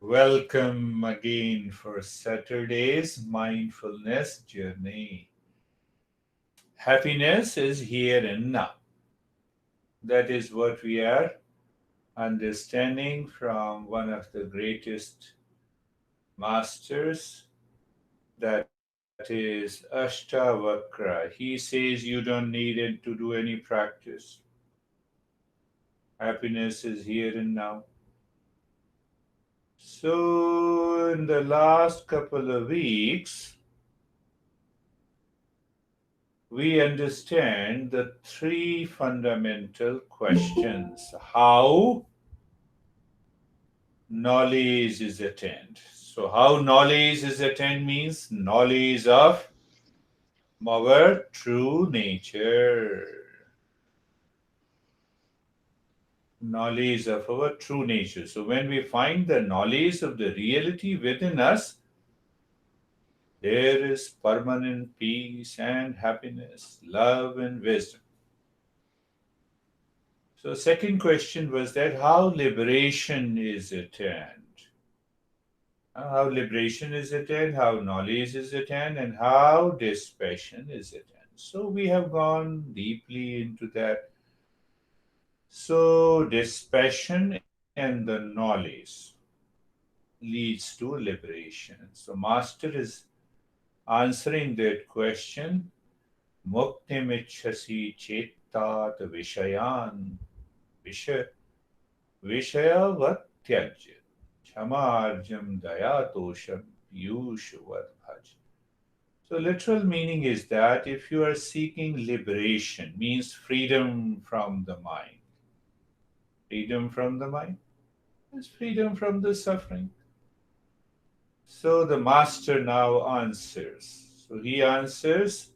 Welcome again for Saturday's mindfulness journey. Happiness is here and now. That is what we are understanding from one of the greatest masters, that is Astavakra. He says you don't need it to do any practice. Happiness is here and now. So, in the last couple of weeks, we understand the three fundamental questions. How knowledge is attained. So, how knowledge is attained means knowledge of our true nature. Knowledge of our true nature. So, when we find the knowledge of the reality within us, there is permanent peace and happiness, love and wisdom. So, second question was that how liberation is attained. How liberation is attained, how knowledge is attained, and how dispassion is attained. So, we have gone deeply into that. So, dispassion and the knowledge leads to liberation. So, Master is answering that question. Muktimicchasi chettat vishayan vishay Vishayavat-tyajya Chamarjam Dayatosham Piyushavad Bhaj. So literal meaning is that if you are seeking liberation, means freedom from the mind. Freedom from the mind is freedom from the suffering. So the master now answers. So he answers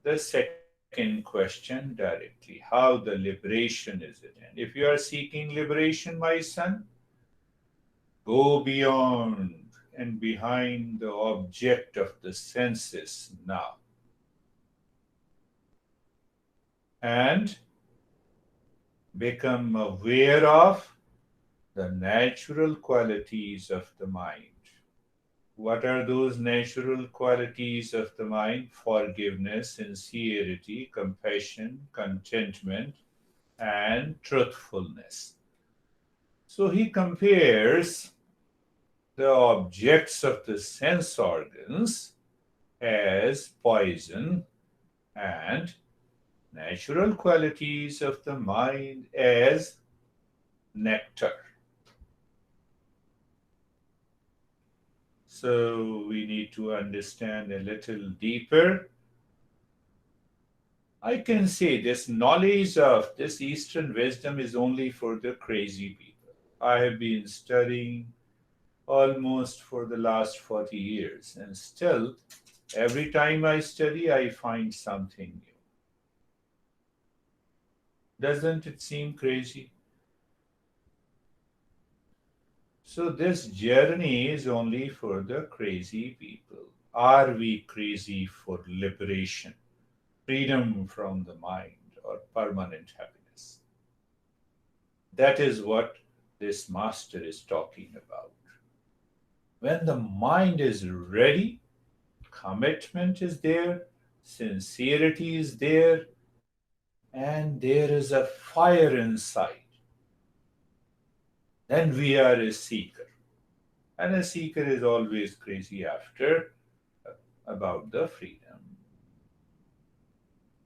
the second question directly, how the liberation is attained. If you are seeking liberation, my son, go beyond and behind the object of the senses now. And become aware of the natural qualities of the mind. What are those natural qualities of the mind? Forgiveness, sincerity, compassion, contentment, and truthfulness. So he compares the objects of the sense organs as poison and natural qualities of the mind as nectar. So we need to understand a little deeper. I can say this knowledge of this Eastern wisdom is only for the crazy people. I have been studying almost for the last 40 years, and still, every time I study, I find something new. Doesn't it seem crazy? So, this journey is only for the crazy people. Are we crazy for liberation, freedom from the mind, or permanent happiness? That is what this master is talking about. When the mind is ready, commitment is there, sincerity is there, and there is a fire inside, then we are a seeker. And a seeker is always crazy after about the freedom.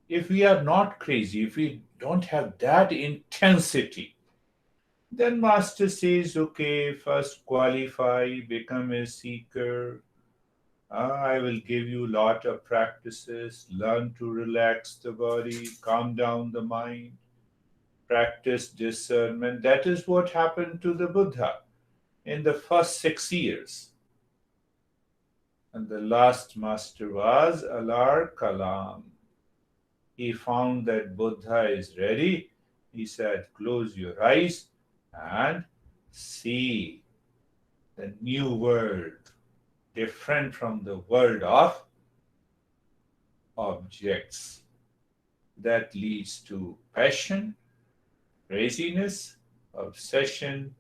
If we are not crazy, if we don't have that intensity, then Master says, okay, first qualify, become a seeker. I will give you a lot of practices. Learn to relax the body, calm down the mind, practice discernment. That is what happened to the Buddha in the first 6 years. And the last master was Alar Kalam. He found that Buddha is ready. He said, close your eyes and see the new world, different from the world of objects. That leads to passion, craziness, obsession,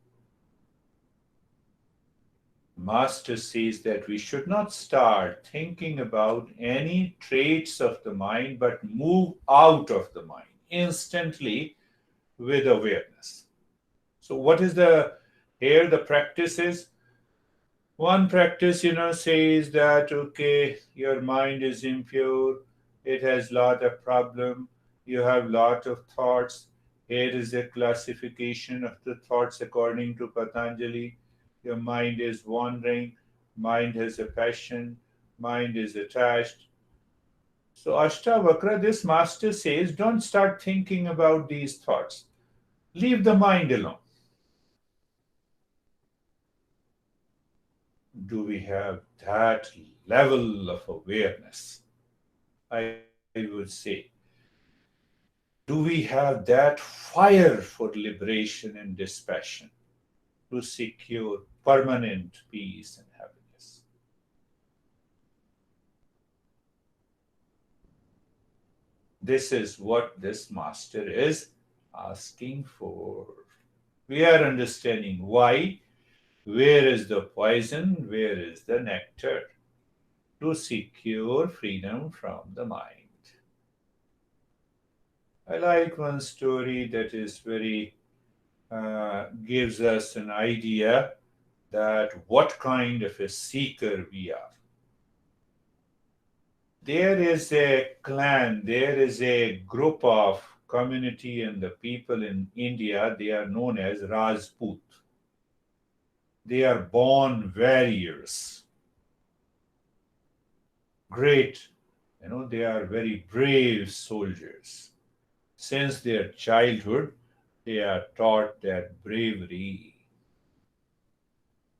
Master says that we should not start thinking about any traits of the mind, but move out of the mind instantly with awareness. So, what is the here the practice is? One practice, says that okay, your mind is impure, it has lot of problem, you have lot of thoughts. Here is a classification of the thoughts according to Patanjali. Your mind is wandering, mind has a passion, mind is attached. So Astavakra, this master says, don't start thinking about these thoughts. Leave the mind alone. Do we have that level of awareness? I would say, do we have that fire for liberation and dispassion to secure permanent peace and happiness? This is what this master is asking for. We are understanding why. Where is the poison? Where is the nectar? To secure freedom from the mind. I like one story that is very gives us an idea that what kind of a seeker we are. There is a clan, there is a group of community and the people in India, they are known as Rajput. They are born warriors. Great, they are very brave soldiers. Since their childhood, they are taught that bravery.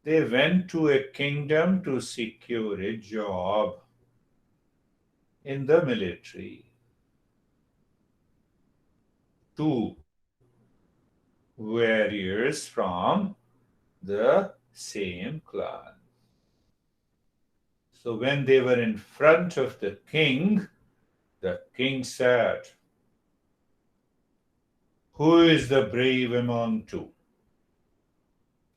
They went to a kingdom to secure a job in the military. Two warriors from the same clan. So when they were in front of the king said, who is the brave among two?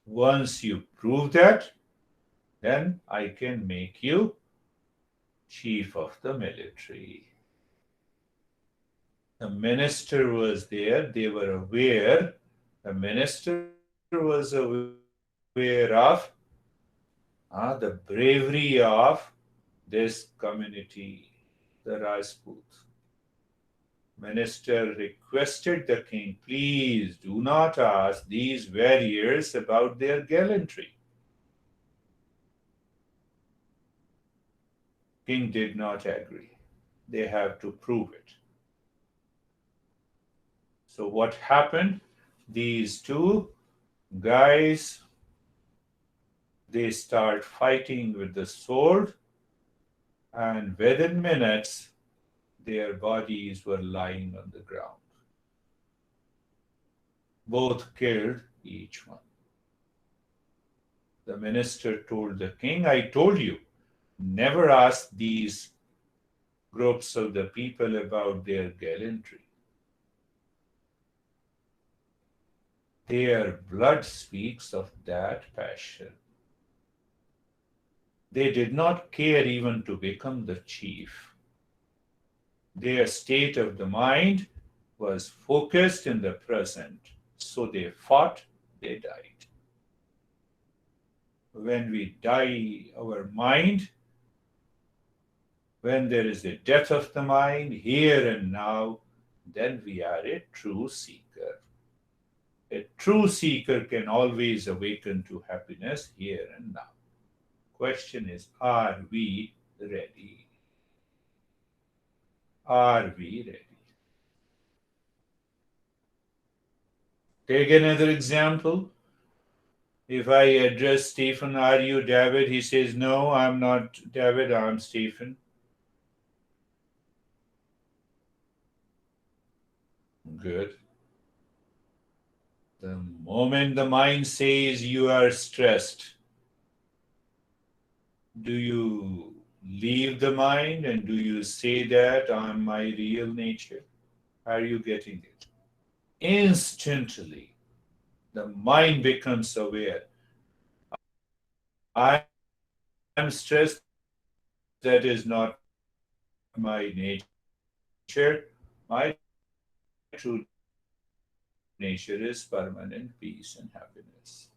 Once you prove that, then I can make you chief of the military. The minister was there, they were aware. The minister was aware of the bravery of this community, the Rajput. Minister requested the king, please do not ask these warriors about their gallantry. King did not agree. They have to prove it. So what happened? These two guys, they start fighting with the sword, and within minutes, their bodies were lying on the ground. Both killed each one. The minister told the king, I told you, never ask these groups of the people about their gallantry. Their blood speaks of that passion. They did not care even to become the chief. Their state of the mind was focused in the present. So they fought, they died. When we die, our mind, when there is a death of the mind, here and now, then we are a true seeker. A true seeker can always awaken to happiness here and now. Question is, are we ready? Are we ready? Take another example. If I address Stephen, are you David? He says, no, I'm not David, I'm Stephen. Good. The moment the mind says you are stressed, do you leave the mind and do you say that I'm my real nature? Are you getting it? Instantly, the mind becomes aware. I'm stressed, that is not my nature. My true nature is permanent peace and happiness.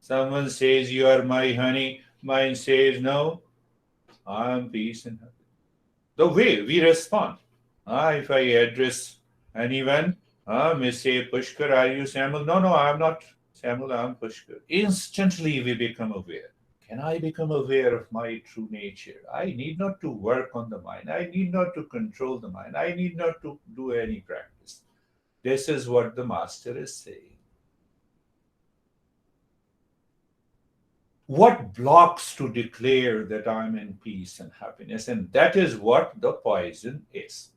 Someone says, "You are my honey." Mine says, "No, I am peace and happiness." The way we respond. If I address anyone, may say, "Pushkar, are you Samuel?" No, no, I'm not Samuel, I'm Pushkar. Instantly we become aware. Can I become aware of my true nature? I need not to work on the mind. I need not to control the mind. I need not to do any practice. This is what the master is saying. What blocks to declare that I'm in peace and happiness? And that is what the poison is.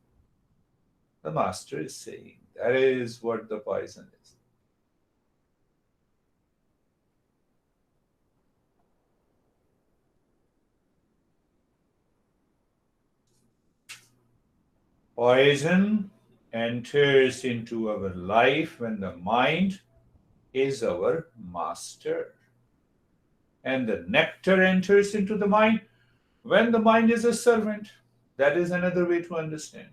The master is saying that is what the poison is. Poison enters into our life when the mind is our master. And the nectar enters into the mind when the mind is a servant. That is another way to understand.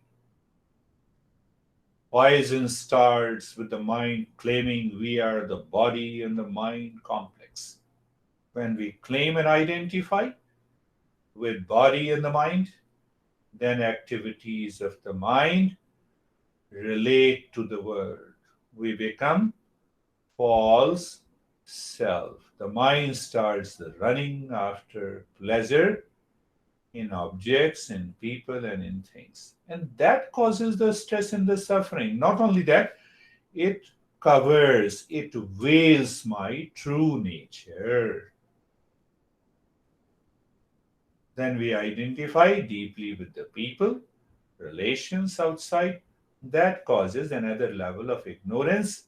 Poison starts with the mind claiming we are the body and the mind complex. When we claim and identify with body and the mind, then activities of the mind relate to the world. We become false self. The mind starts the running after pleasure in objects, in people, and in things. And that causes the stress and the suffering. Not only that, it covers, it veils my true nature. Then we identify deeply with the people, relations outside. That causes another level of ignorance,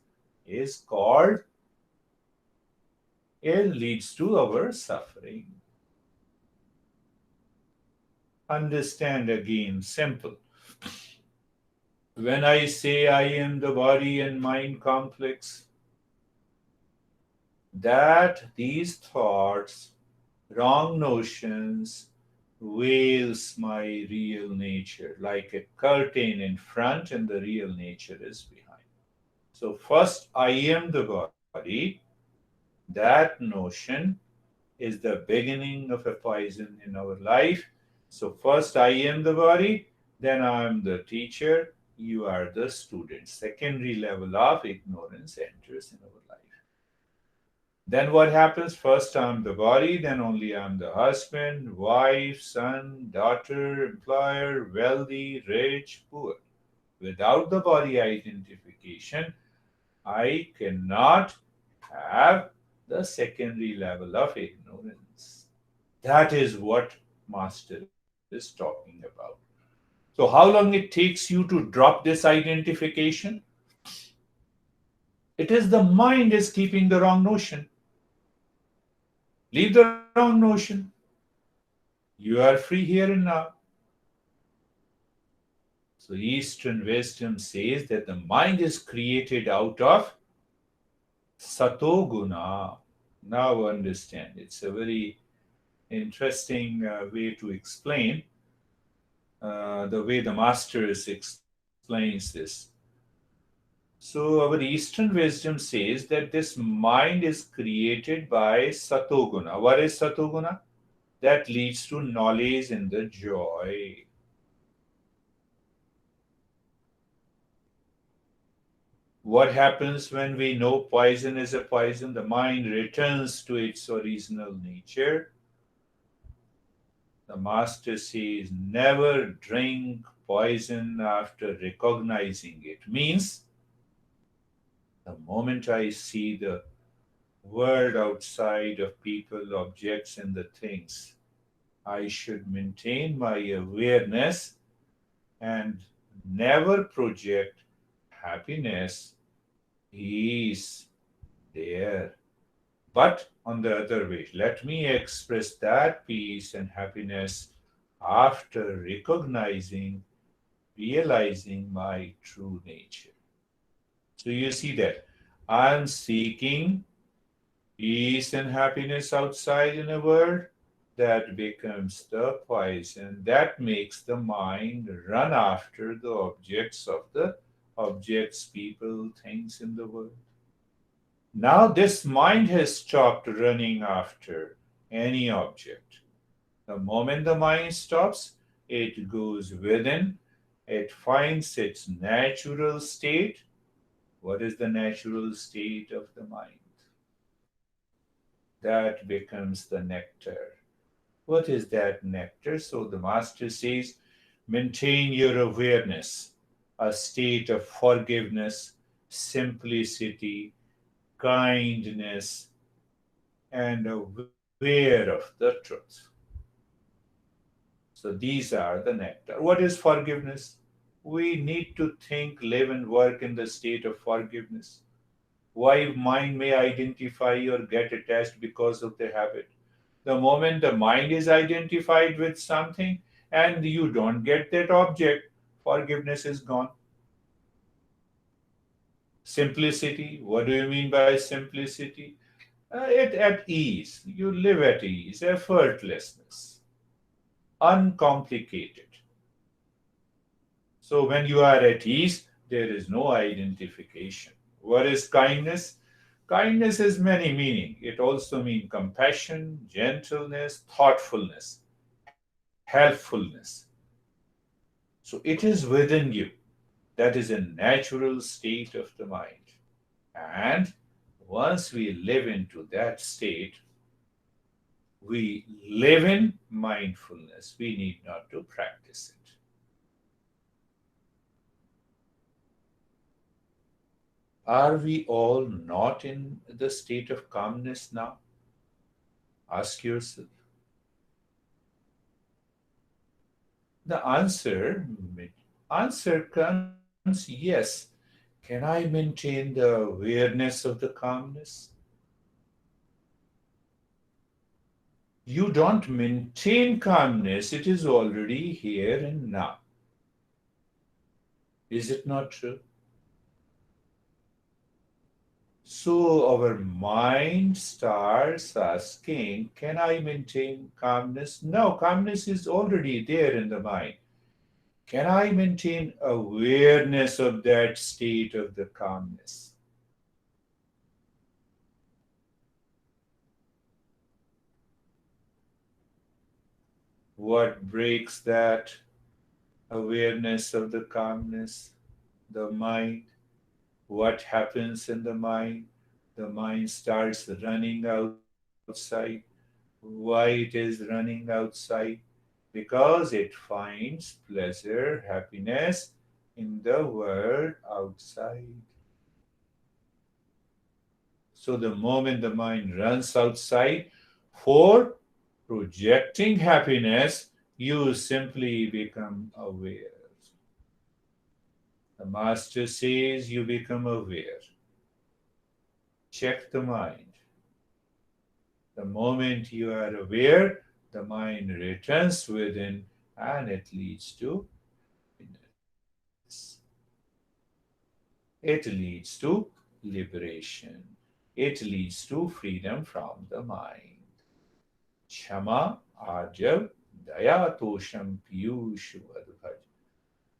is called, it leads to our suffering. Understand again, simple. When I say I am the body and mind complex, that these thoughts, wrong notions, veils my real nature like a curtain in front and the real nature is behind. So first I am the body, that notion is the beginning of a poison in our life. So first I am the body, then I am the teacher, you are the student. Secondary level of ignorance enters in our life. Then what happens? First I'm the body, then only I'm the husband, wife, son, daughter, employer, wealthy, rich, poor. Without the body identification, I cannot have the secondary level of ignorance. That is what Master is talking about. So, how long it takes you to drop this identification? It is the mind is keeping the wrong notion. Leave the wrong notion. You are free here and now. So, Eastern wisdom says that the mind is created out of satoguna. Now, understand, it's a very interesting way to explain the way the masters explains this. So our Eastern wisdom says that this mind is created by satoguna. What is satoguna? That leads to knowledge and the joy. What happens when we know poison is a poison? The mind returns to its original nature. The master says, never drink poison after recognizing it. Means the moment I see the world outside of people, objects, and the things, I should maintain my awareness and never project happiness, peace there. But on the other way, let me express that peace and happiness after recognizing, realizing my true nature. So you see that I'm seeking Peace and happiness outside in a world, that becomes the poison that makes the mind run after the objects, people, things in the world. Now this mind has stopped running after any object. The moment the mind stops, it goes within, it finds its natural state. What is the natural state of the mind? That becomes the nectar. What is that nectar? So the master says, maintain your awareness, a state of forgiveness, simplicity, kindness, and aware of the truth. So these are the nectar. What is forgiveness? We need to think, live, and work in the state of forgiveness. Why mind may identify or get attached because of the habit. The moment the mind is identified with something and you don't get that object, forgiveness is gone. Simplicity. What do you mean by simplicity? It at ease. You live at ease, effortlessness, uncomplicated. So when you are at ease, there is no identification. What is kindness? Kindness has many meaning. It also means compassion, gentleness, thoughtfulness, helpfulness. So it is within you. That is a natural state of the mind. And once we live into that state, we live in mindfulness. We need not to practice it. Are we all not in the state of calmness now? Ask yourself. The answer comes yes. Can I maintain the awareness of the calmness? You don't maintain calmness, it is already here and now. Is it not true? So our mind starts asking, can I maintain calmness? No, calmness is already there in the mind. Can I maintain awareness of that state of the calmness? What breaks that awareness of the calmness? The mind. What happens in the mind? The mind starts running outside. Why it is running outside? Because it finds pleasure, happiness in the world outside. So the moment the mind runs outside for projecting happiness, you simply become aware. The master says you become aware. Check the mind. The moment you are aware, the mind returns within and it leads to happiness. It leads to liberation. It leads to freedom from the mind. Kshama, Arjav, Daya, Tosham, Piyush, Vadbhaj.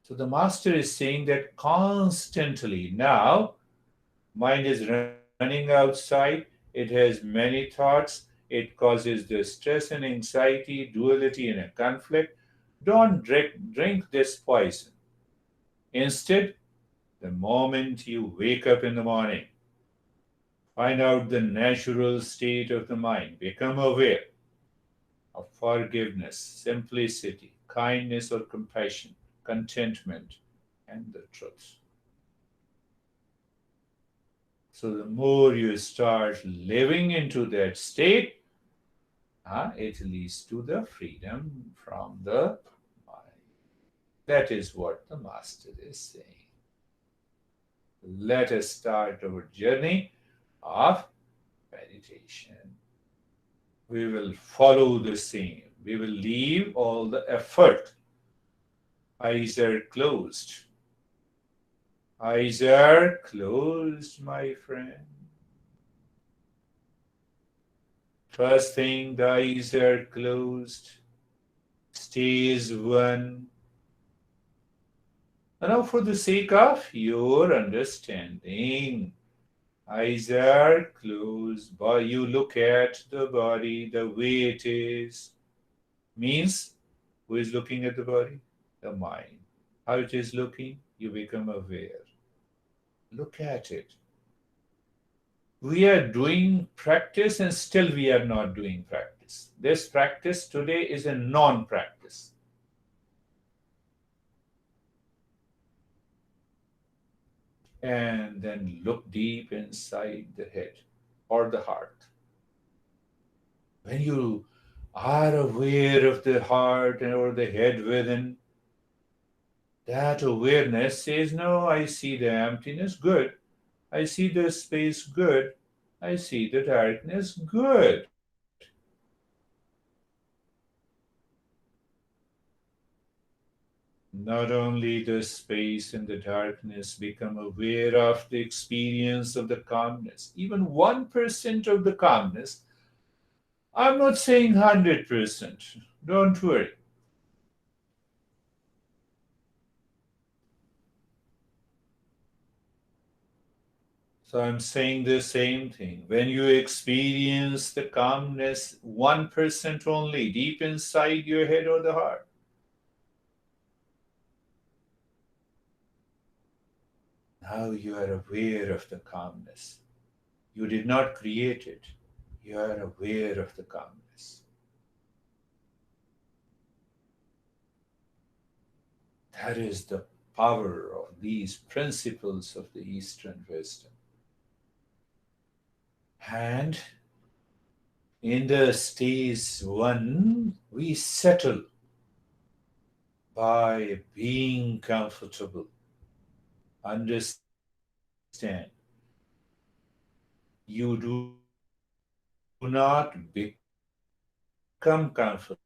So the master is saying that constantly now, mind is running outside, it has many thoughts, it causes the stress and anxiety, duality and a conflict. Don't drink this poison. Instead, the moment you wake up in the morning, find out the natural state of the mind, become aware of forgiveness, simplicity, kindness or compassion, contentment, and the truth. So the more you start living into that state, it leads to the freedom from the mind. That is what the Master is saying. Let us start our journey of meditation. We will follow the same. We will leave all the effort. Eyes are closed. Eyes are closed, my friend. First thing, the eyes are closed. Stage one. Now, for the sake of your understanding, eyes are closed, but you look at the body the way it is. Means, who is looking at the body? The mind. How it is looking, you become aware. Look at it. We are doing practice and still we are not doing practice. This practice today is a non practice. And then look deep inside the head or the heart. When you are aware of the heart or the head within, that awareness says, no, I see the emptiness, good. I see the space, good. I see the darkness, good. Not only the space and the darkness, become aware of the experience of the calmness. Even 1% of the calmness. I'm not saying 100%. Don't worry. So I'm saying the same thing. When you experience the calmness, 1% only, deep inside your head or the heart, now you are aware of the calmness. You did not create it. You are aware of the calmness. That is the power of these principles of the Eastern wisdom. And in the stage one, we settle by being comfortable. Understand, you do not become comfortable,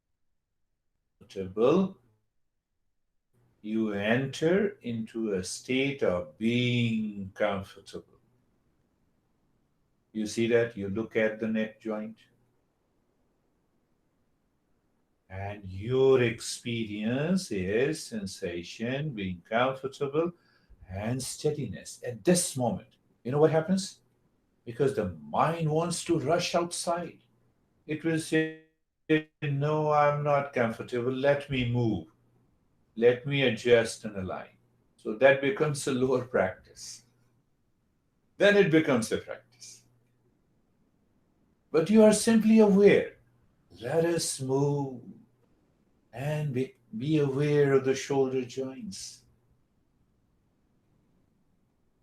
you enter into a state of being comfortable. You see that? You look at the neck joint, and your experience is sensation, being comfortable, and steadiness at this moment. You know what happens? Because the mind wants to rush outside. It will say, no, I'm not comfortable, let me move, let me adjust and align. So that becomes a lower practice. Then it becomes a practice. But you are simply aware. Let us move and be aware of the shoulder joints.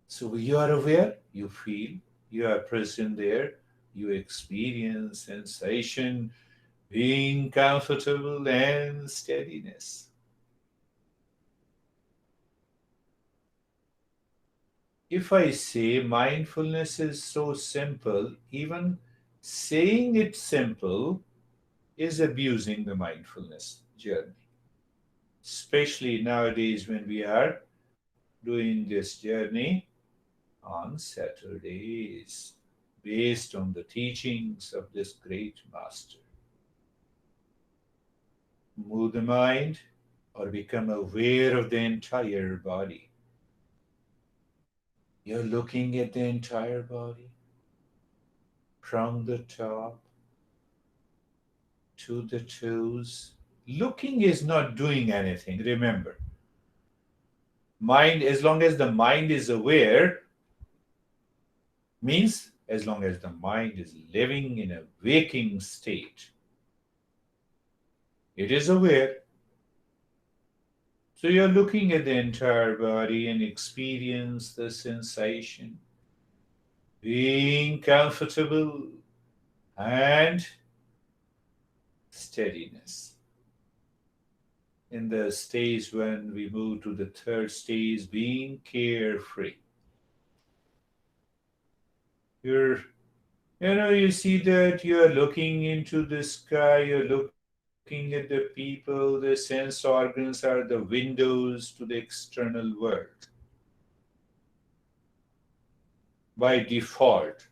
So you are aware, you feel, you are present there, you experience sensation, being comfortable and steadiness. If I say mindfulness is so simple, even saying it simple is abusing the mindfulness journey. Especially nowadays when we are doing this journey on Saturdays, based on the teachings of this great master. Move the mind or become aware of the entire body. You're looking at the entire body from the top to the toes. Looking is not doing anything, remember. Mind, as long as the mind is aware, means as long as the mind is living in a waking state, it is aware. So you're looking at the entire body and experience the sensation, being comfortable and steadiness. In the stage when we move to the third stage, being carefree. You're, you see that you're looking into the sky, you're looking at the people, the sense organs are the windows to the external world. By default,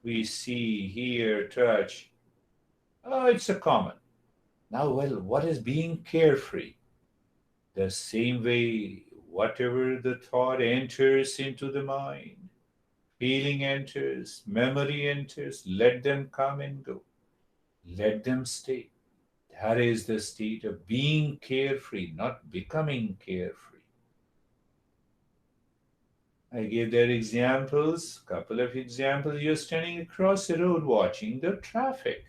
we see, hear, touch. Oh, it's a common. Now, well, what is being carefree? The same way, whatever the thought enters into the mind, feeling enters, memory enters, let them come and go. Let them stay. That is the state of being carefree, not becoming carefree. I gave there examples, couple of examples. You're standing across the road watching the traffic.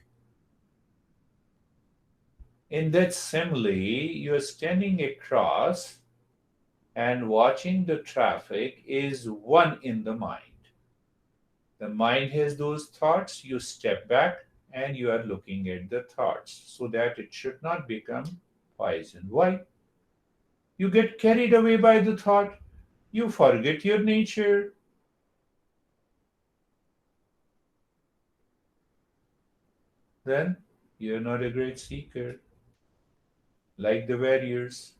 In that simile, you're standing across and watching the traffic is one in the mind. The mind has those thoughts, you step back and you are looking at the thoughts so that it should not become poison. Why? You get carried away by the thought, you forget your nature. Then you're not a great seeker. Like the warriors,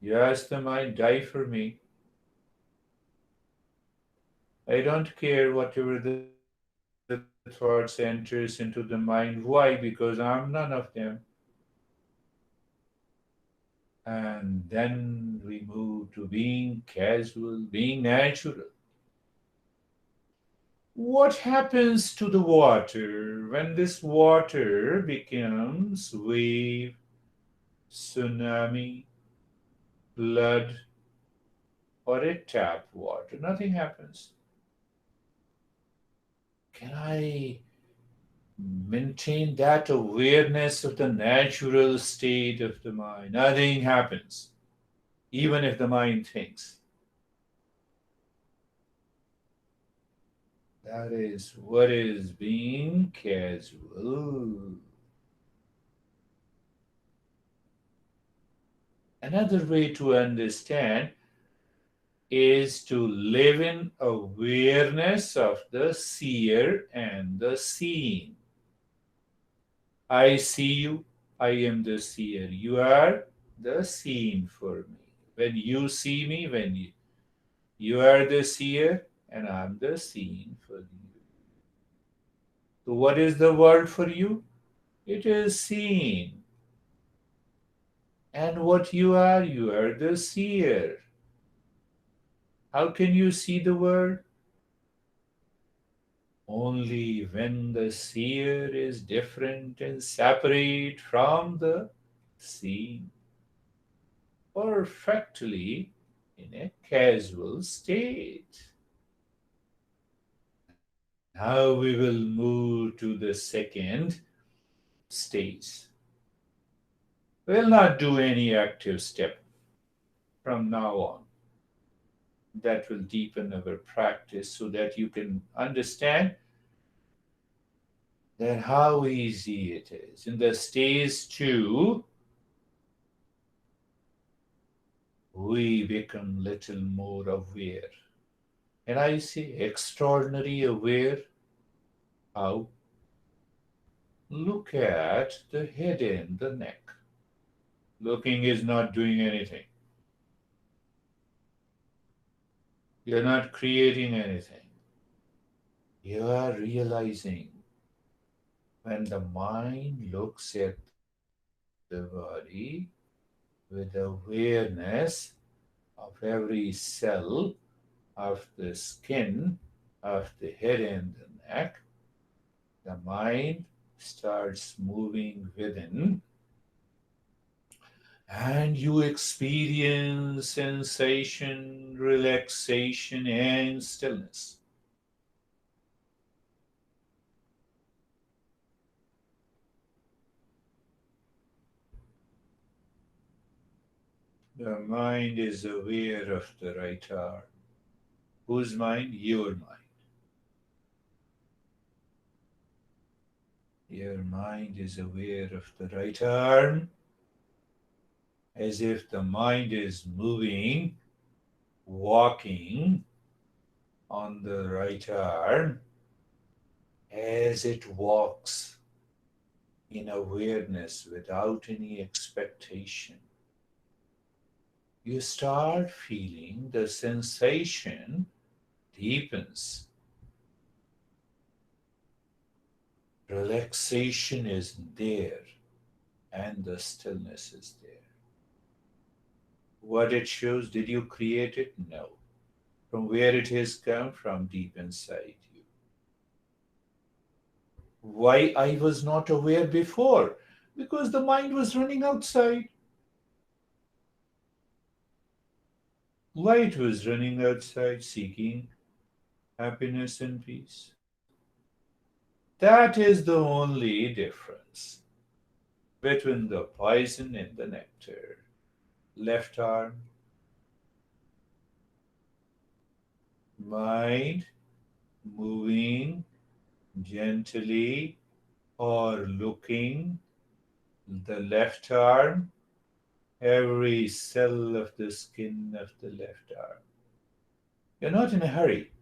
you ask the mind, die for me. I don't care whatever the thoughts enters into the mind. Why? Because I'm none of them. And then we move to being casual, being natural. What happens to the water when this water becomes wave, tsunami, flood, or a tap water? Nothing happens. Can I maintain that awareness of the natural state of the mind? Nothing happens, even if the mind thinks. That is what is being casual. Another way to understand is to live in awareness of the seer and the seen. I see you, I am the seer. You are the seen for me. When you see me, you are the seer and I'm the seen for you. So, what is the world for you? It is seen. And what you are the seer. How can you see the world? Only when the seer is different and separate from the seen, perfectly in a casual state. Now we will move to the second stage. We'll not do any active step from now on. That will deepen our practice so that you can understand that how easy it is. In the stage two, we become little more aware. And I say extraordinary aware. How? Look at the head and the neck. Looking is not doing anything. You're not creating anything. You are realizing when the mind looks at the body with awareness of every cell of the skin of the head and the neck, the mind starts moving within and you experience sensation, relaxation, and stillness. The mind is aware of the right arm. Whose mind? Your mind. Your mind is aware of the right arm as if the mind is moving, walking on the right arm as it walks in awareness without any expectation. You start feeling the sensation deepens. Relaxation is there and the stillness is there. What it shows, did you create it? No. From where it has come? From deep inside you. Why I was not aware before? Because the mind was running outside. Why it was running outside seeking happiness and peace? That is the only difference between the poison and the nectar. Left arm, mind moving gently or looking, the left arm, every cell of the skin of the left arm. You're not in a hurry.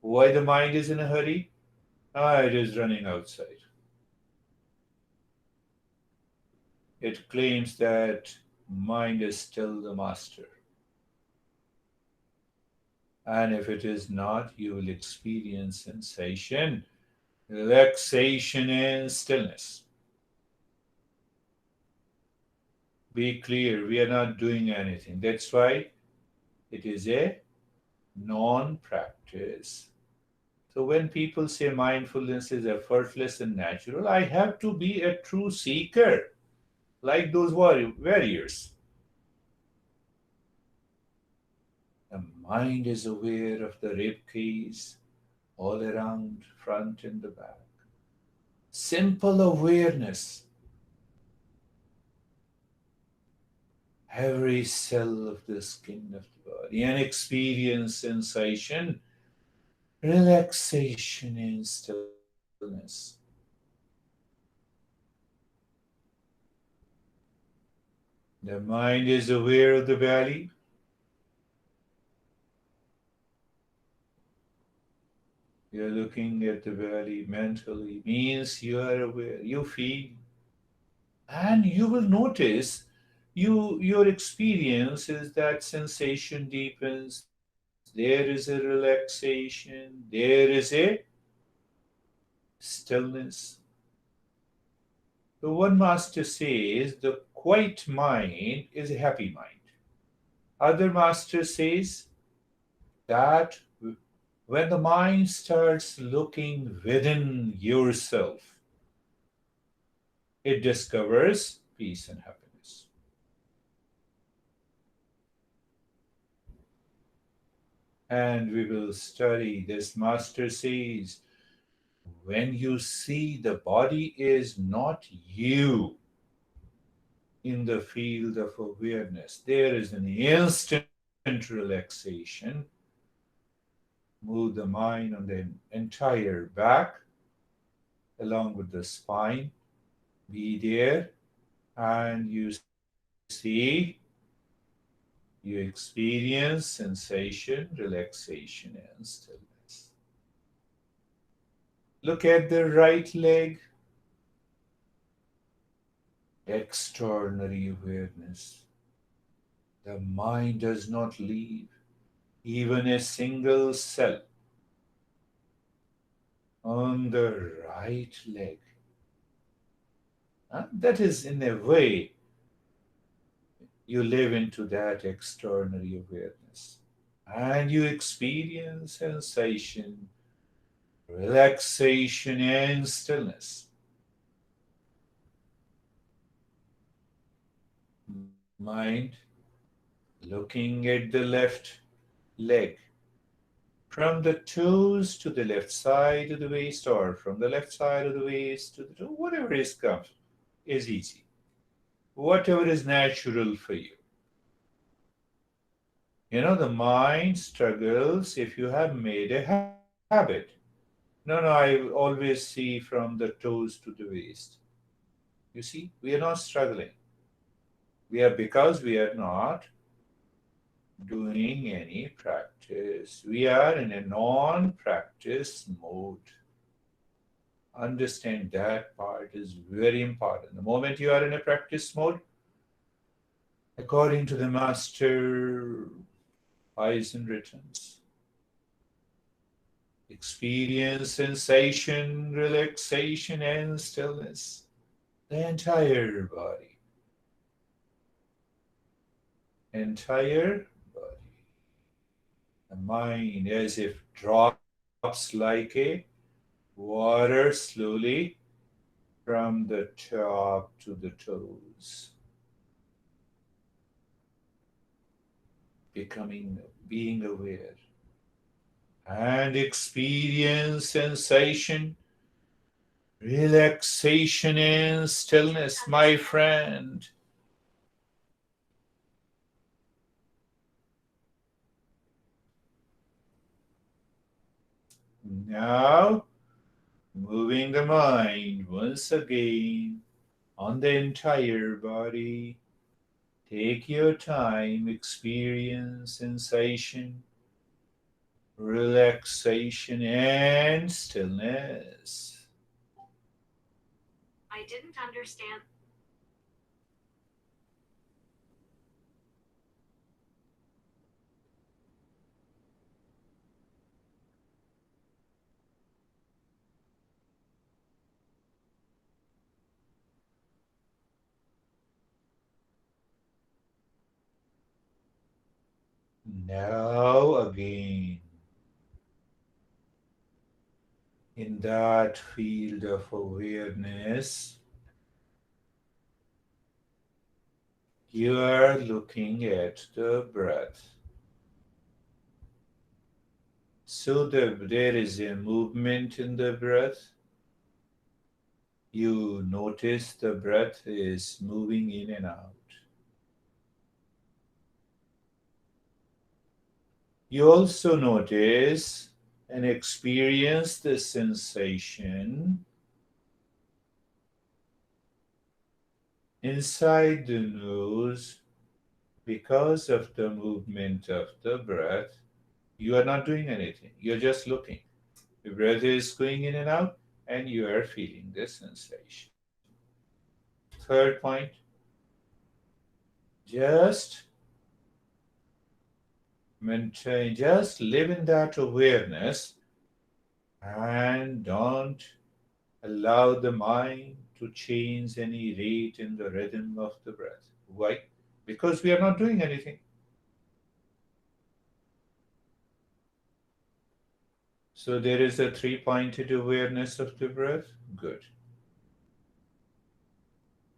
Why the mind is in a hurry? It is running outside. It claims that mind is still the master. And if it is not, you will experience sensation, relaxation, and stillness. Be clear, we are not doing anything. That's why it is a non practice. So when people say mindfulness is effortless and natural, I have to be a true seeker, like those warriors. The mind is aware of the rib cage all around, front and the back. Simple awareness. Every cell of the skin of the body and experience sensation, relaxation and stillness. The mind is aware of the belly. You're looking at the belly mentally, means you are aware, you feel, and you will notice your experience is that sensation deepens, there is a relaxation, there is a stillness. The one master says the quiet mind is a happy mind. Other master says that when the mind starts looking within yourself, it discovers peace and happiness. And we will study. This master says, when you see the body is not you in the field of awareness, there is an instant relaxation. Move the mind on the entire back along with the spine. Be there and you see, you experience sensation, relaxation, and stillness. Look at the right leg, extraordinary awareness. The mind does not leave even a single cell on the right leg. That is, in a way, you live into that extraordinary awareness and you experience sensation, relaxation, and stillness. Mind looking at the left leg, from the toes to the left side of the waist, or from the left side of the waist to the toe, whatever is comes is easy. Whatever is natural for you. The mind struggles if you have made a habit. No, I always see from the toes to the waist. You see, we are not struggling. Because we are not doing any practice. We are in a non practice mode. Understand that part is very important. The moment you are in a practice mode, according to the master, Eisen returns. Experience sensation, relaxation, and stillness. The entire body. Entire body. The mind as if drops like a water slowly from the top to the toes, becoming, being aware, and experience sensation, relaxation, and stillness, my friend. Now, moving the mind once again on the entire body. Take your time, experience sensation, relaxation, and stillness. I didn't understand. Now, again, in that field of awareness, you are looking at the breath. So there is a movement in the breath. You notice the breath is moving in and out. You also notice and experience the sensation inside the nose because of the movement of the breath. You are not doing anything, you're just looking. The breath is going in and out, and you are feeling the sensation. Third point, just maintain, just live in that awareness and don't allow the mind to change any rate in the rhythm of the breath. Why? Because we are not doing anything. So there is a three-pointed awareness of the breath. Good.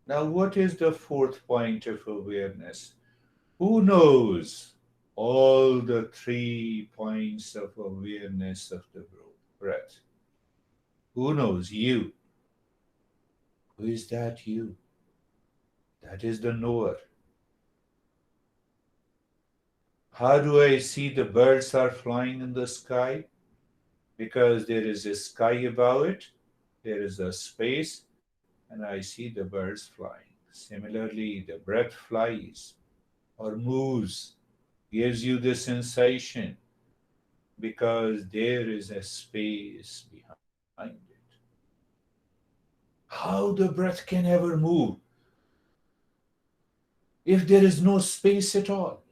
Now, what is the fourth point of awareness? Who knows all the 3 points of awareness of the breath? Who knows? You. Who is that you? That is the knower. How do I see the birds are flying in the sky? Because there is a sky above it, there is a space, and I see the birds flying. Similarly, the breath flies or moves, gives you the sensation because there is a space behind it. How the breath can ever move if there is no space at all?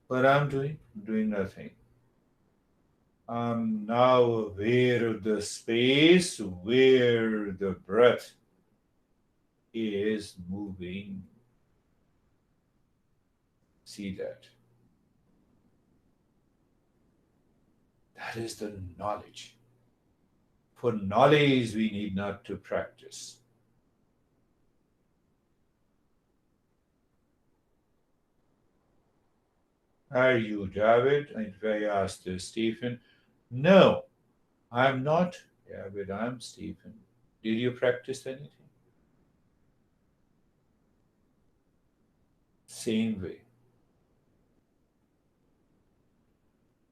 What I'm doing nothing. I'm now aware of the space where the breath is moving. See that. That is the knowledge. For knowledge, we need not to practice. Are you David? I asked Stephen. No, I'm not David, I'm Stephen. Did you practice anything? Same way.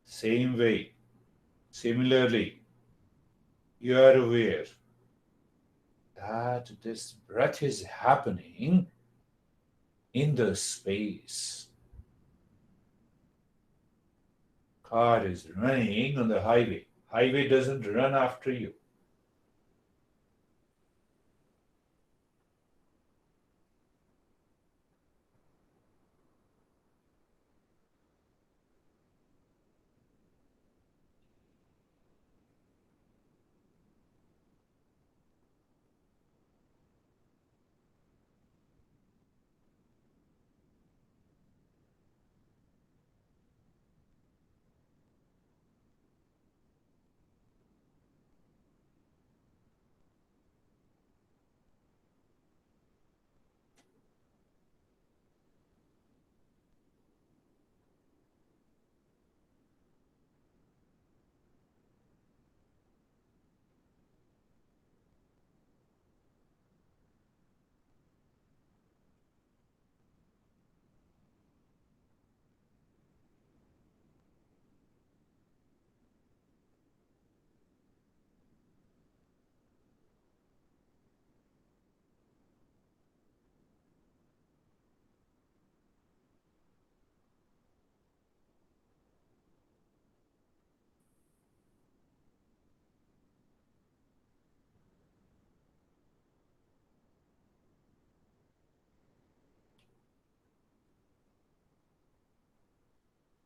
Same way. Similarly, you are aware that this breath is happening in the space. Car is running on the highway. Highway doesn't run after you.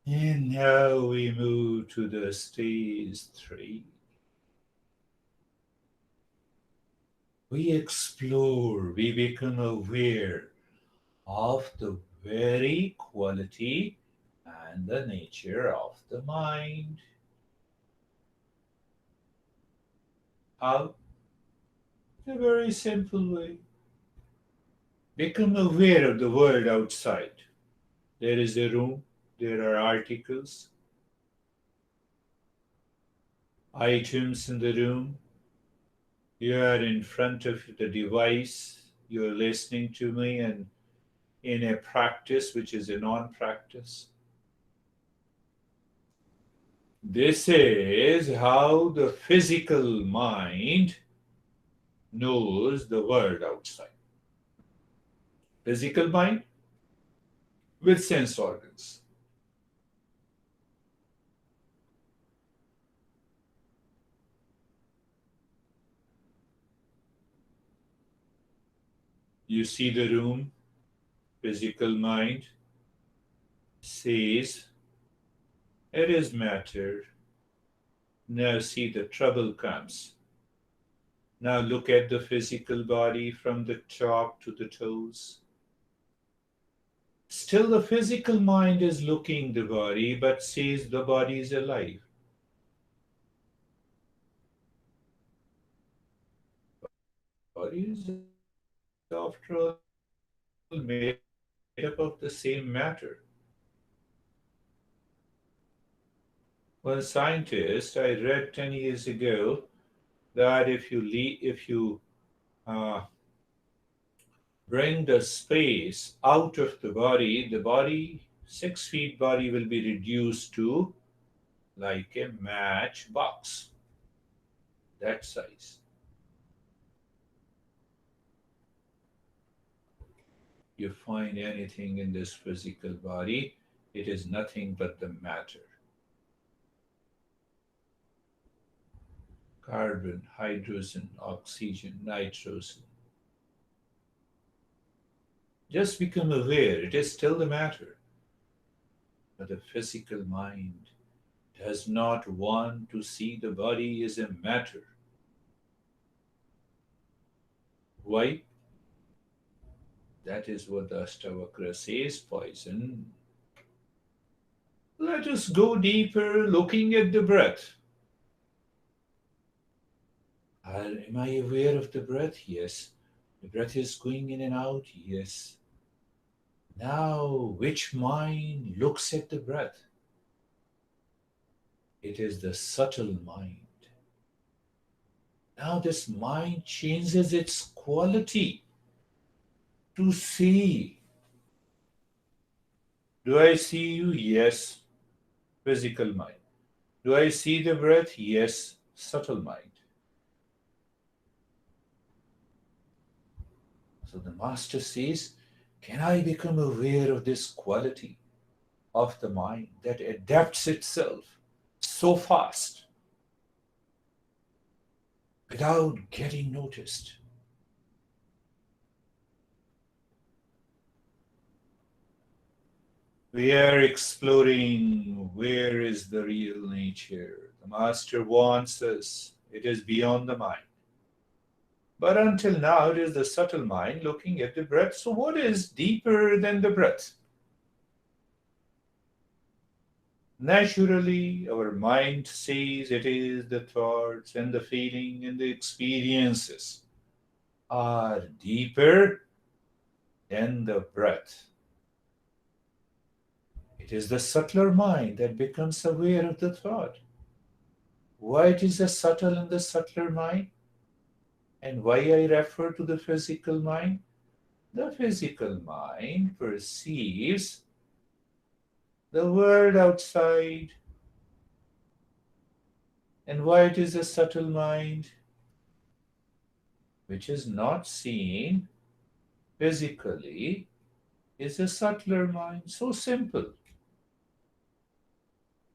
And now we move to the stage 3. We explore, we become aware of the very quality and the nature of the mind. How? In a very simple way. Become aware of the world outside. There is a room, there are articles, items in the room. You are in front of the device, you are listening to me, and in a practice which is a non practice. This is how the physical mind knows the world outside. Physical mind with sense organs. You see the room, physical mind says it is matter. Now see the trouble comes. Now look at the physical body from the top to the toes. Still the physical mind is looking the body but says the body is alive. Body is after all made up of the same matter. One scientist I read 10 years ago that if you uh, bring the space out of the body 6 feet body will be reduced to like a matchbox, that size. You find anything in this physical body, it is nothing but the matter. Carbon, hydrogen, oxygen, nitrogen. Just become aware, it is still the matter. But the physical mind does not want to see the body as a matter. Why? That is what the Astavakra says, poison. Let us go deeper, looking at the breath. Am I aware of the breath? Yes. The breath is going in and out? Yes. Now, which mind looks at the breath? It is the subtle mind. Now, this mind changes its quality to see. Do I see you? Yes. Physical mind. Do I see the breath? Yes. Subtle mind. So the master says, can I become aware of this quality of the mind that adapts itself so fast without getting noticed? We are exploring where is the real nature. The master wants us. It is beyond the mind. But until now, it is the subtle mind looking at the breath. So, what is deeper than the breath? Naturally, our mind says it is the thoughts and the feeling and the experiences are deeper than the breath. It is the subtler mind that becomes aware of the thought. Why it is the subtle and the subtler mind? And why I refer to the physical mind? The physical mind perceives the world outside. And why it is a subtle mind which is not seen physically is a subtler mind. So simple.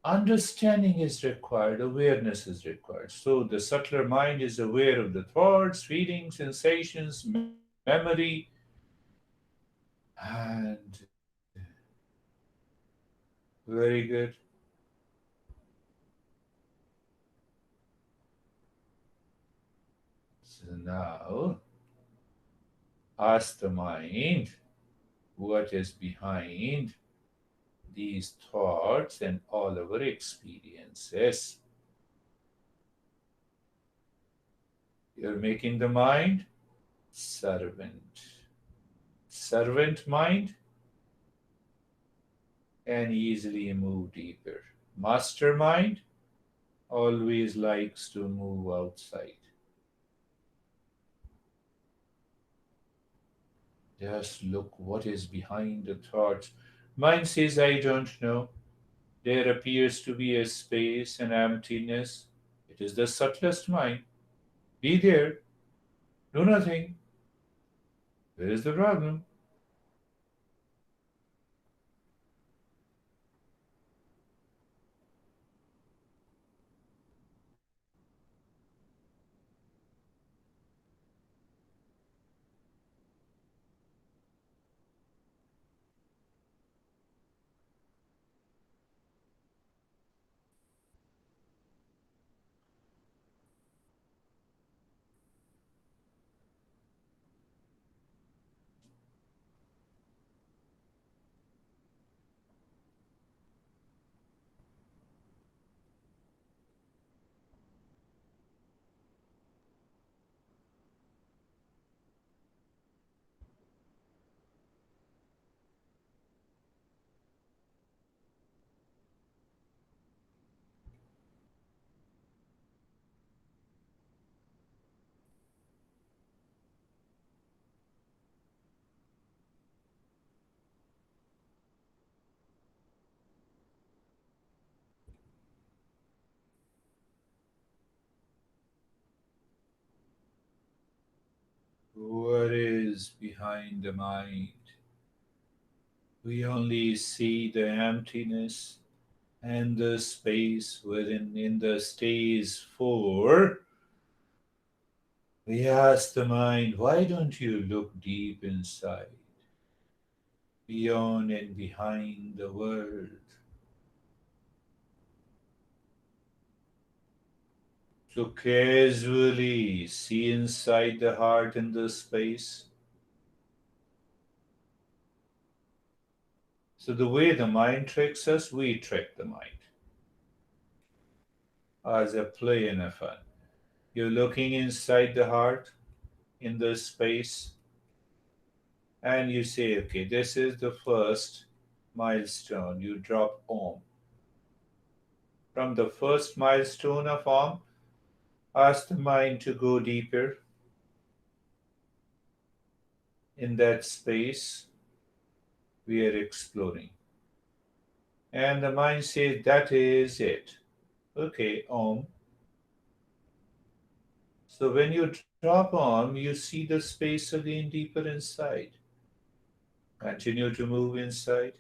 Understanding is required, awareness is required. So the subtler mind is aware of the thoughts, feelings, sensations, memory, and Very good. So now ask the mind what is behind these thoughts and all our experiences. You're making the mind servant. Servant mind and easily move deeper. Mastermind always likes to move outside. Just look what is behind the thoughts. Mind says, I don't know. There appears to be a space and emptiness. It is the subtlest mind. Be there. Do nothing. Where is the problem? What is behind the mind? We only see the emptiness and the space within in the stage 4. We ask the mind, why don't you look deep inside, beyond and behind the world? So casually see inside the heart in the space. So the way the mind tricks us, we trick the mind as a play and a fun. You're looking inside the heart in the space and you say, okay, this is the first milestone. You drop Om. From the first milestone of Om, ask the mind to go deeper in that space we are exploring. And the mind says, that is it. Okay, Om. So when you drop Om, you see the space again deeper inside. Continue to move inside.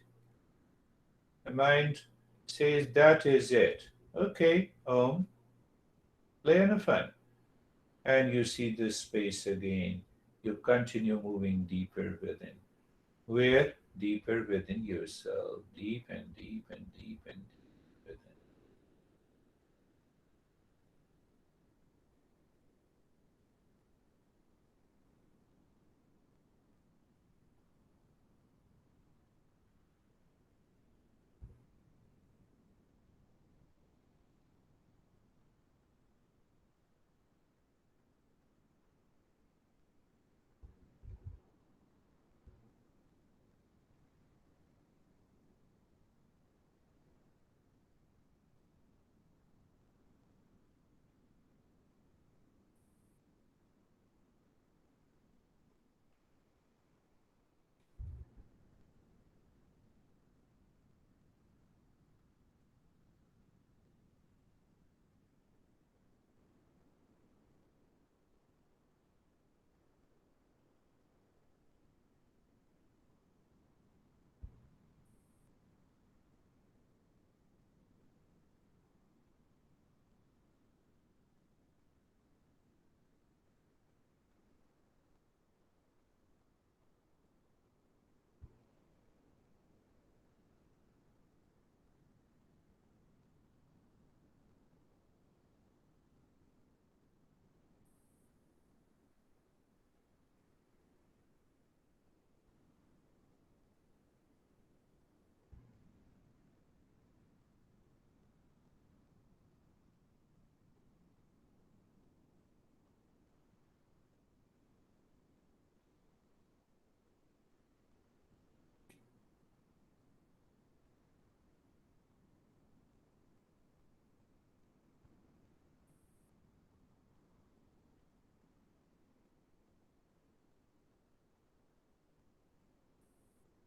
The mind says, that is it. Okay, Om. Play and fun. And you see this space again. You continue moving deeper within. Where? Deeper within yourself. Deep and deep and deep and deep within.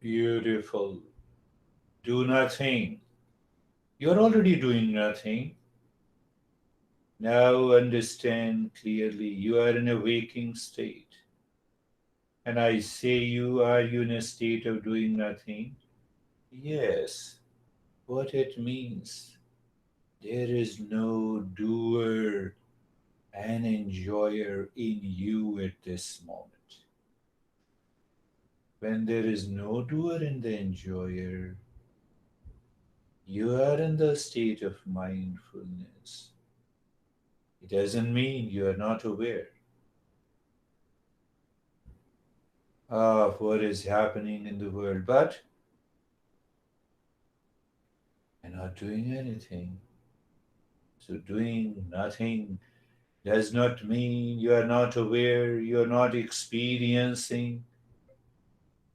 Beautiful. Do nothing. You're already doing nothing. Now understand clearly you are in a waking state. And I say you in a state of doing nothing. Yes, what it means. There is no doer and enjoyer in you at this moment. When there is no doer and the enjoyer, you are in the state of mindfulness. It doesn't mean you are not aware of what is happening in the world, but you're not doing anything. So, doing nothing does not mean you are not aware, you are not experiencing.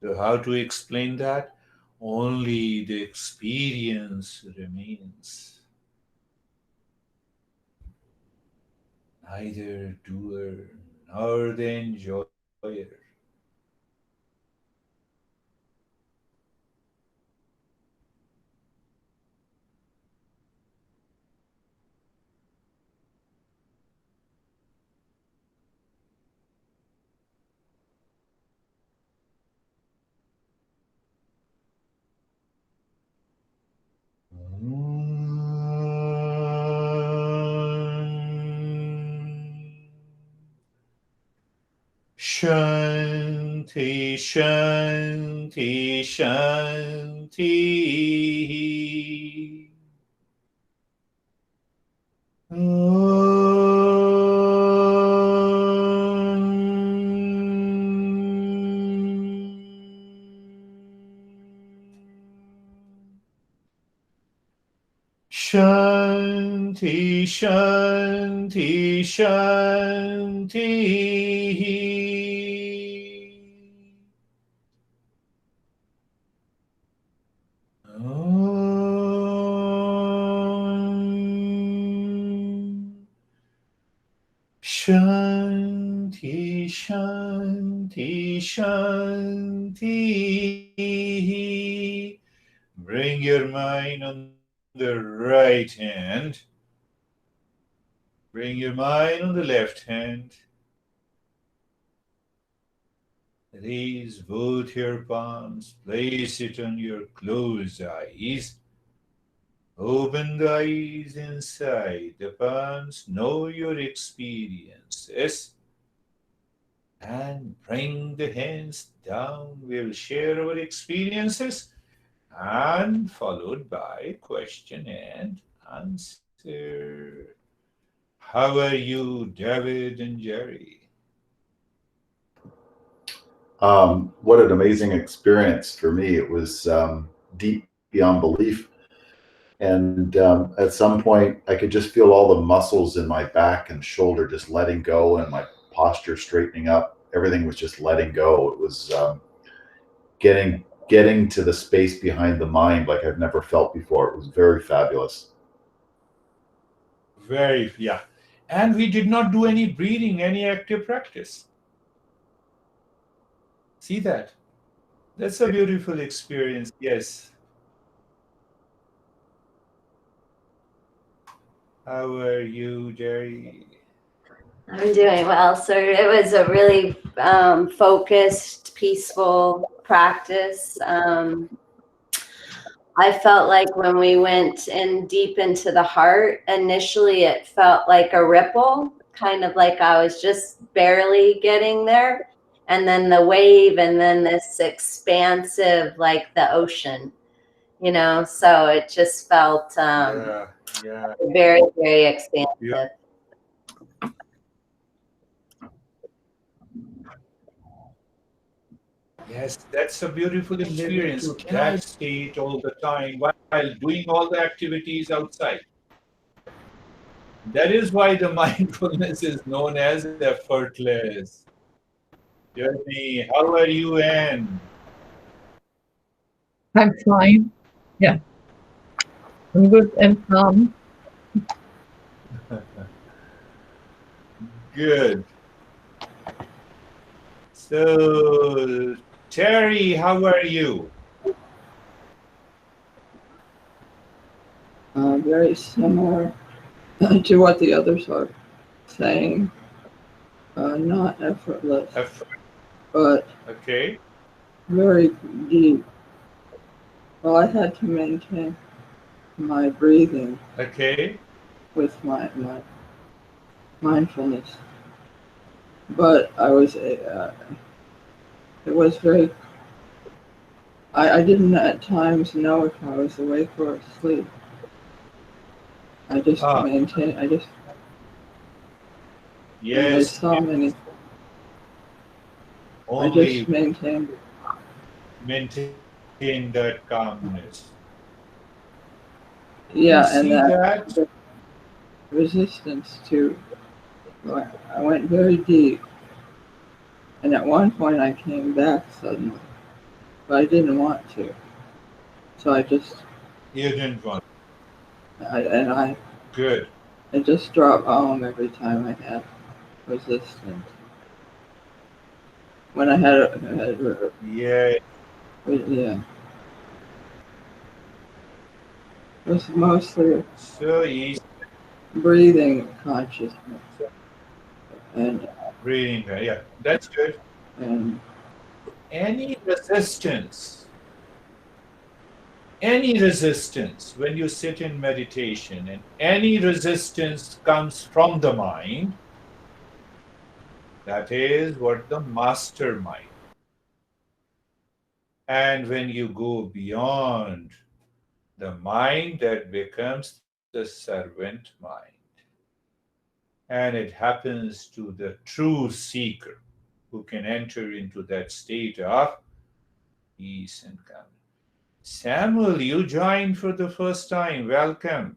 So, how to explain that? Only the experience remains. Neither doer nor the enjoyer. Shanti, Shanti, Shanti. Shanti, Shanti, Shanti. Om. Shanti, Shanti, Shanti. Bring your mind on the right hand. Bring your mind on the left hand. Raise both your palms. Place it on your closed eyes. Open the eyes inside the palms. Know your experiences. And bring the hands down. We'll share our experiences and followed by question and answer. How are you, David and Jerry? What an amazing experience for me. It was deep beyond belief. And at some point, I could just feel all the muscles in my back and shoulder just letting go and my posture straightening up. Everything was just letting go. It was getting to the space behind the mind like I've never felt before. It was very fabulous. Very, yeah. And we did not do any breathing, any active practice. See that? That's a beautiful experience. Yes. How are you, Jerry? I'm doing well. So it was a really focused, peaceful practice. I felt like when we went in deep into the heart, initially it felt like a ripple, kind of like I was just barely getting there. And then the wave, and then this expansive, like the ocean, so it just felt Yeah, yeah. very, very You, expansive. yes, that's a beautiful experience. That state all the time while doing all the activities outside. That is why the mindfulness is known as effortless. Jeremy, how are you, Anne? I'm fine. Yeah, I'm good and calm. Good. So, Terry, how are you? very similar to what the others are saying. Not effortless, but Okay. very deep. Well, I had to maintain my breathing Okay. with my mindfulness, but I was it was very. I didn't at times know if I was awake or asleep. I just maintained. And I Yes. saw many. I Only just maintained. maintain that calmness. Yeah, You and see that that? resistance to. I went very deep, and at one point I came back suddenly, but I didn't want to. So I just. You didn't want. I Good. just dropped home every time I had resistance. When I had Yeah. yeah, it was mostly So easy. breathing consciousness and Breathing. Yeah. That's good. and Any resistance, any resistance when you sit in meditation, and any resistance comes from the mind, that is what the mastermind. And when you go beyond the mind, that becomes the servant mind. And it happens to the true seeker who can enter into that state of peace and calm. Samuel, you joined for the first time. Welcome.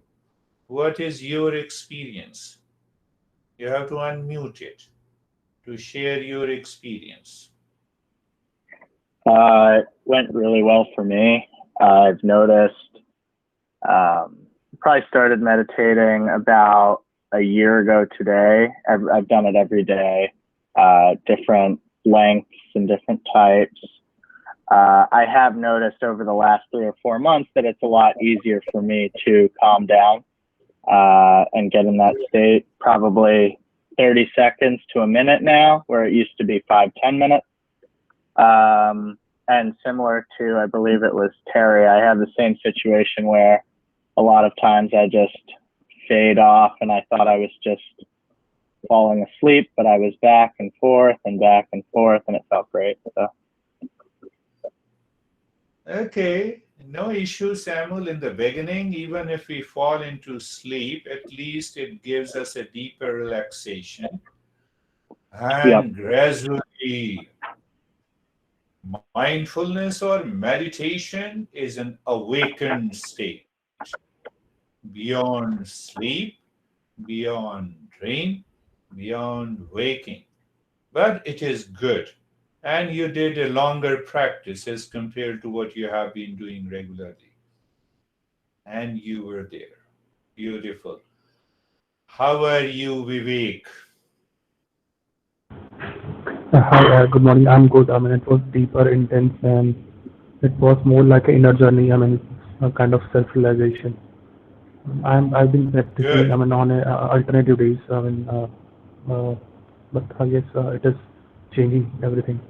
What is your experience? You have to unmute it to share your experience. It went really well for me. I've noticed, probably started meditating about a year ago today. I've done it every day, different lengths and different types. I have noticed over the last 3 or 4 months that it's a lot easier for me to calm down and get in that state. Probably 30 seconds to a minute now, where it used to be 5-10 minutes. And similar to, I believe it was Terry, I have the same situation where a lot of times I just fade off and I thought I was just falling asleep, but I was back and forth and it felt great. So. Okay, no issue, Samuel. In the beginning, even if we fall into sleep, at least it gives us a deeper relaxation. And gradually, mindfulness or meditation is an awakened state beyond sleep, beyond dream, beyond waking. But it is good. And you did a longer practice as compared to what you have been doing regularly. And you were there. Beautiful. How are you, Vivek? Hi, good morning. I'm good. I mean, it was deeper, intense, and it was more like an inner journey. I mean, a kind of self-realization. I've been practicing. Good. I mean, on alternative days. I mean, but I guess it is changing everything.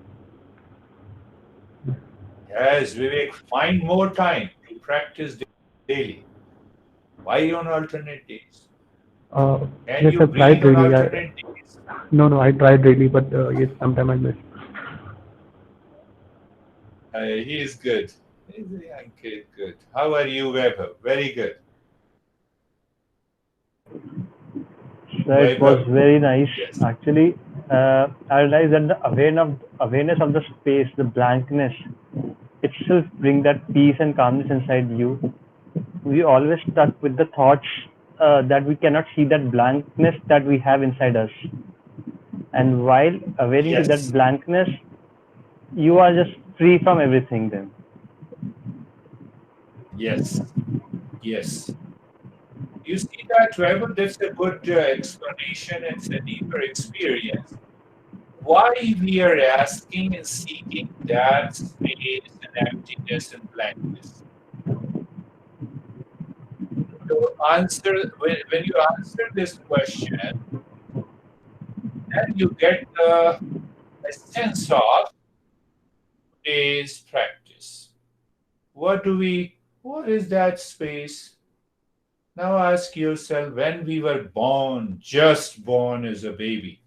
Yes, Vivek, find more time to practice daily. Why on alternate days? Can Yes, you I've breathe tried on really. alternate days? No, I tried really, but yes, sometime I miss. He is good. He's a young kid, good. How are you, Vaibhav? Very good. So it was Vaibhav, very nice. yes. Actually, I realized that the awareness of the space, the blankness, itself bring that peace and calmness inside you. We always stuck with the thoughts that we cannot see that blankness that we have inside us. And while awareing to that Yes. blankness, you are just free from everything then. Yes. Yes. You see that, Vaibhav? That's a good explanation. It's a deeper experience. Why we are asking and seeking that space and emptiness and blankness. So when you answer this question, then you get a sense of today's practice. What is that space? Now ask yourself, when we were born, just born as a baby,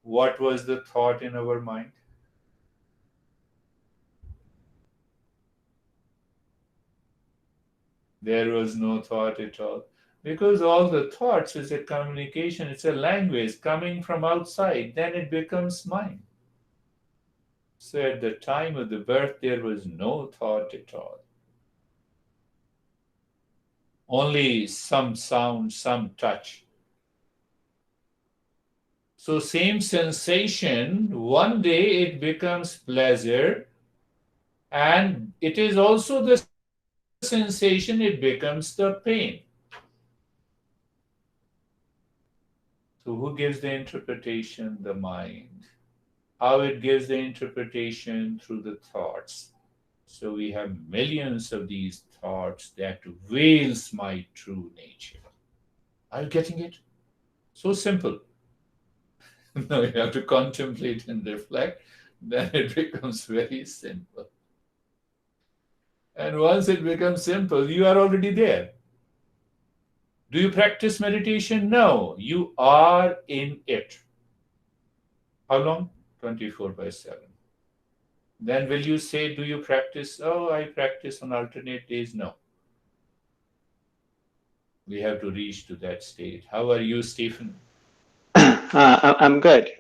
what was the thought in our mind? There was no thought at all. Because all the thoughts is a communication, it's a language coming from outside, then it becomes mind. So at the time of the birth, there was no thought at all. Only some sound, some touch. So same sensation, one day it becomes pleasure, and it is also the sensation, it becomes the pain. So who gives the interpretation? The mind. How it gives the interpretation? Through the thoughts. So we have millions of these thoughts that veils my true nature. Are you getting it? So simple. Now you have to contemplate and reflect, then it becomes very simple. And once it becomes simple, you are already there. Do you practice meditation? No, you are in it. How long? 24/7. Then will you say, do you practice? Oh, I practice on alternate days. No. We have to reach to that state. How are you, Stephen? I'm good.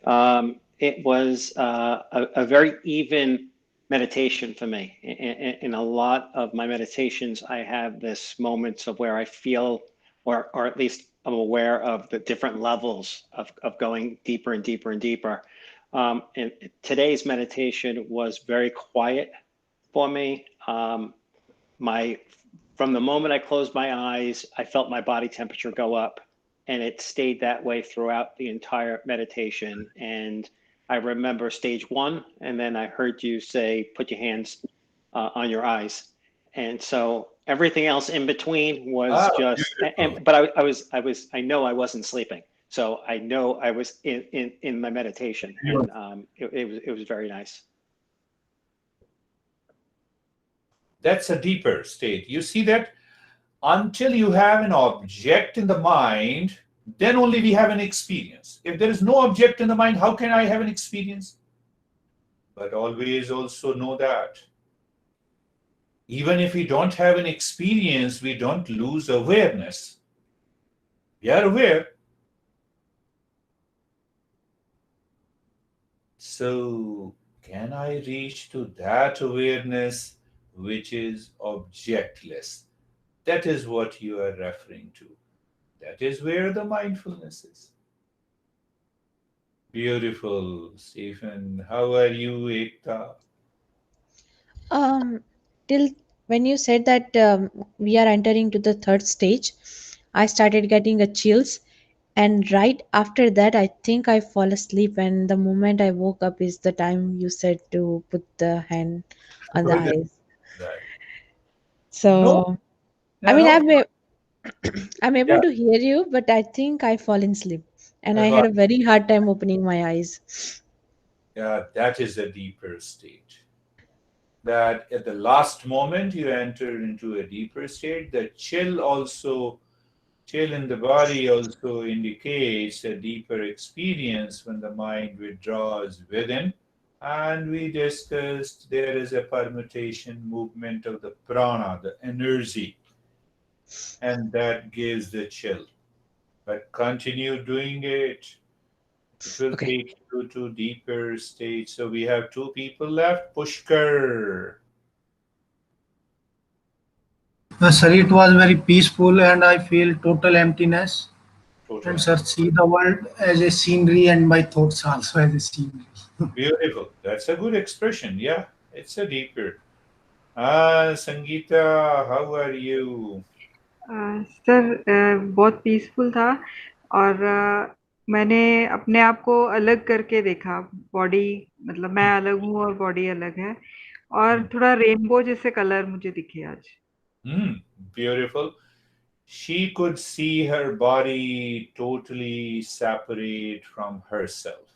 It was a very even meditation for me. In a lot of my meditations, I have this moments of where I feel, or at least I'm aware of the different levels of going deeper and deeper and deeper. And today's meditation was very quiet for me. From the moment I closed my eyes, I felt my body temperature go up, and it stayed that way throughout the entire meditation. And I remember stage one, and then I heard you say, put your hands on your eyes. And so everything else in between was just, but I know I wasn't sleeping. So I know I was in my meditation, and it was very nice. That's a deeper state. You see that until you have an object in the mind, then only we have an experience. If there is no object in the mind, how can I have an experience? But always also know that even if we don't have an experience, we don't lose awareness. We are aware. So can I reach to that awareness which is objectless? That is what you are referring to. That is where the mindfulness is. Beautiful, Stephen. How are you, Ekta? Till when you said that we are entering to the third stage, I started getting a chills, and right after that, I think I fall asleep. And the moment I woke up is the time you said to put the hand on the eyes. Right. No, So I mean, no. I'm able Yeah, to hear you, but I think I fall in sleep, and I I had got. a very hard time opening my eyes. Yeah, that is a deeper state. That at the last moment you enter into a deeper state. The chill in the body also indicates a deeper experience when the mind withdraws within. And we discussed there is a permutation movement of the prana, the energy, and that gives the chill. But continue doing it. It will Okay. take you to deeper states. So we have two people left. Pushkar. Sir, it was very peaceful and I feel total emptiness. Total And sir, empty. see the world as a scenery and my thoughts also as a scenery. Beautiful. That's a good expression. Yeah, it's a deeper. Sangeeta, how are you? Sir बहुत peaceful था और मैंने अपने आप को अलग करके देखा बॉडी मतलब मैं अलग हूँ और बॉडी अलग है और थोड़ा रेनबो जैसे कलर मुझे दिखे आज Beautiful. she could see her body totally separate from herself.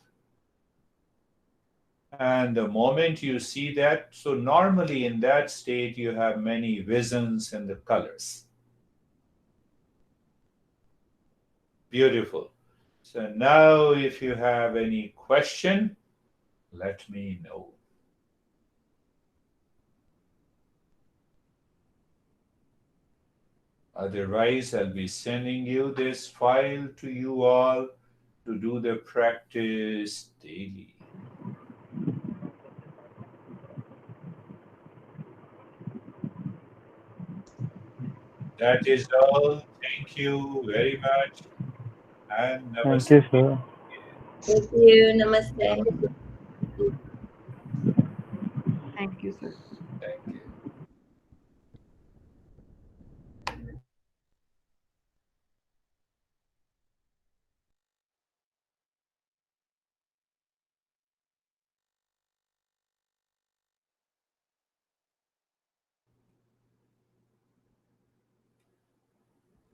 And the moment you see that, so normally in that state you have many visions and the colors. Beautiful. So now if you have any question, let me know. Otherwise, I'll be sending you this file to you all to do the practice daily. That is all. Thank you very much. And Thank namaste. you, sir. Thank you. Namaste.